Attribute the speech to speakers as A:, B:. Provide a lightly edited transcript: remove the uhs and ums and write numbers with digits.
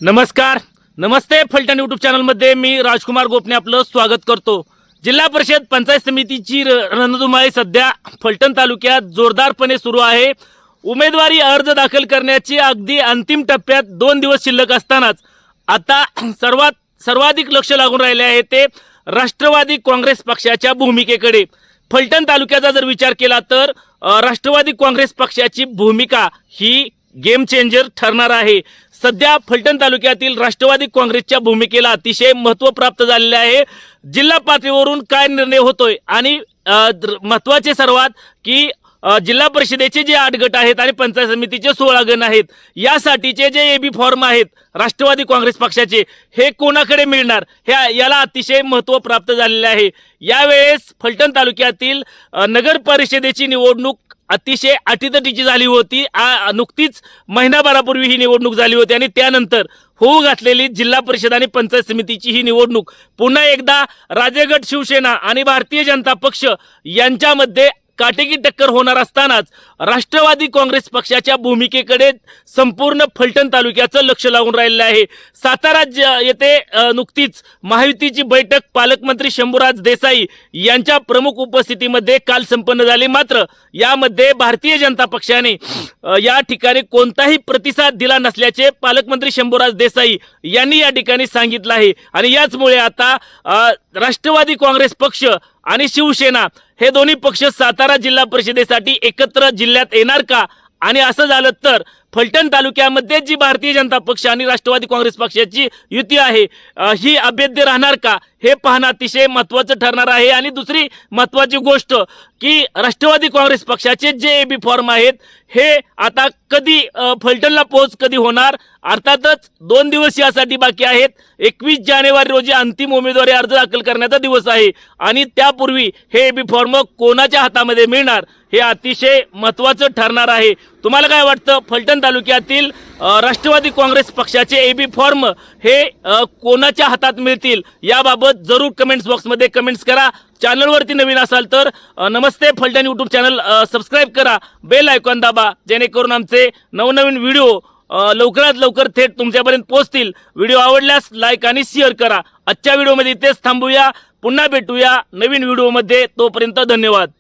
A: नमस्कार, नमस्ते. फलटण यूट्यूब चॅनलमध्ये मी राजकुमार गोपने आपलं स्वागत करतो. जिल्हा परिषद पंचायत समितीची रणधुमाळी सध्या फलटण तालुक्यात जोरदारपणे सुरू आहे. उमेदवारी अर्ज दाखल करण्याची अगदी अंतिम टप्प्यात 2 दिवस शिल्लक असतानाच आता सर्वाधिक लक्ष लागून राहिले आहे ते राष्ट्रवादी काँग्रेस पक्षाच्या भूमिकेकडे. फलटण तालुक्याचा जर विचार केला तर राष्ट्रवादी काँग्रेस पक्षाची भूमिका ही गेम चेंजर ठरणार आहे. सध्या फलटण तालुक्यातील राष्ट्रवादी काँग्रेसच्या भूमिकेला अतिशय महत्त्व प्राप्त झालेले आहे. जिल्हा पातळीवरून काय निर्णय होतोय आणि महत्त्वाचे सर्वात की जिल्हा परिषदेचे जे 8 गट आहेत आणि पंचायत समितीचे 16 गण आहेत, यासाठीचे जे एबी फॉर्म आहेत राष्ट्रवादी काँग्रेस पक्षाचे हे कोणाकडे मिळणार याला अतिशय महत्त्व प्राप्त झालेले आहे. यावेळेस फलटण तालुक्यातील नगर परिषदेची निवडणूक अतिशय अटीतटीची झाली होती. नुकतीच महिनाभरापूर्वी ही निवडणूक झाली होती आणि त्यानंतर होऊ घातलेली जिल्हा परिषद आणि पंचायत समितीची ही निवडणूक पुन्हा एकदा राजेगट शिवसेना आणि भारतीय जनता पक्ष यांच्यामध्ये काटेकी टक्कर होणार असतानाच राष्ट्रवादी काँग्रेस पक्षाच्या भूमिकेकडे संपूर्ण फलटण तालुक्याचं लक्ष लागून राहिलेलं आहे. सातारा येथे नुकतीच महायुतीची बैठक पालकमंत्री शंभूराज देसाई यांच्या प्रमुख उपस्थितीमध्ये काल संपन्न झाली. मात्र यामध्ये भारतीय जनता पक्षाने या ठिकाणी कोणताही प्रतिसाद दिला नसल्याचे पालकमंत्री शंभूराज देसाई यांनी या ठिकाणी सांगितलं आहे. आणि याचमुळे आता राष्ट्रवादी काँग्रेस पक्ष आणि शिवसेना हे दोन्ही पक्ष सातारा जिल्हा परिषदेसाठी एकत्र जिल्ह्यात येणार का, आणि असं झालं तर फलटण तालुक्यामध्ये जी भारतीय जनता पक्ष आणि राष्ट्रवादी काँग्रेस पक्षाची युती आहे ही अभेद्य राहणार का हे पाहणं अतिशय महत्त्वाचं ठरणार आहे. आणि दुसरी महत्त्वाची गोष्ट की राष्ट्रवादी काँग्रेस पक्षाचे जे एबी फॉर्म आहेत हे आता कधी फलटणला पोहोच कधी होणार. अर्थातच 2 दिवस यासाठी बाकी आहेत. 21 जानेवारी रोजी अंतिम उमेदवारी अर्ज दाखल करण्याचा दिवस आहे आणि त्यापूर्वी हे एबी फॉर्म कोणाच्या हातामध्ये मिळणार हे अतिशय महत्त्वाचं ठरणार आहे. तुम्हाला काय वाटतं, फलटण तालुक्यातील राष्ट्रवादी काँग्रेस पक्षाचे एबी फॉर्म हे कोणाच्या हातात मिळतील याबाबत जरूर कमेंट्स बॉक्समध्ये कमेंट्स करा. चॅनलवरती नवीन असाल तर नमस्ते फलटण यूट्यूब चॅनल सबस्क्राईब करा, बेल आयकॉन दाबा, जेणेकरून आमचे नवनवीन व्हिडिओ लवकरात लवकर थेट तुमच्यापर्यंत पोहोचतील. व्हिडिओ आवडल्यास लाईक आणि शेअर करा. आजच्या व्हिडिओमध्ये इथेच थांबूया. पुन्हा भेटूया नवीन व्हिडिओमध्ये. तोपर्यंत धन्यवाद.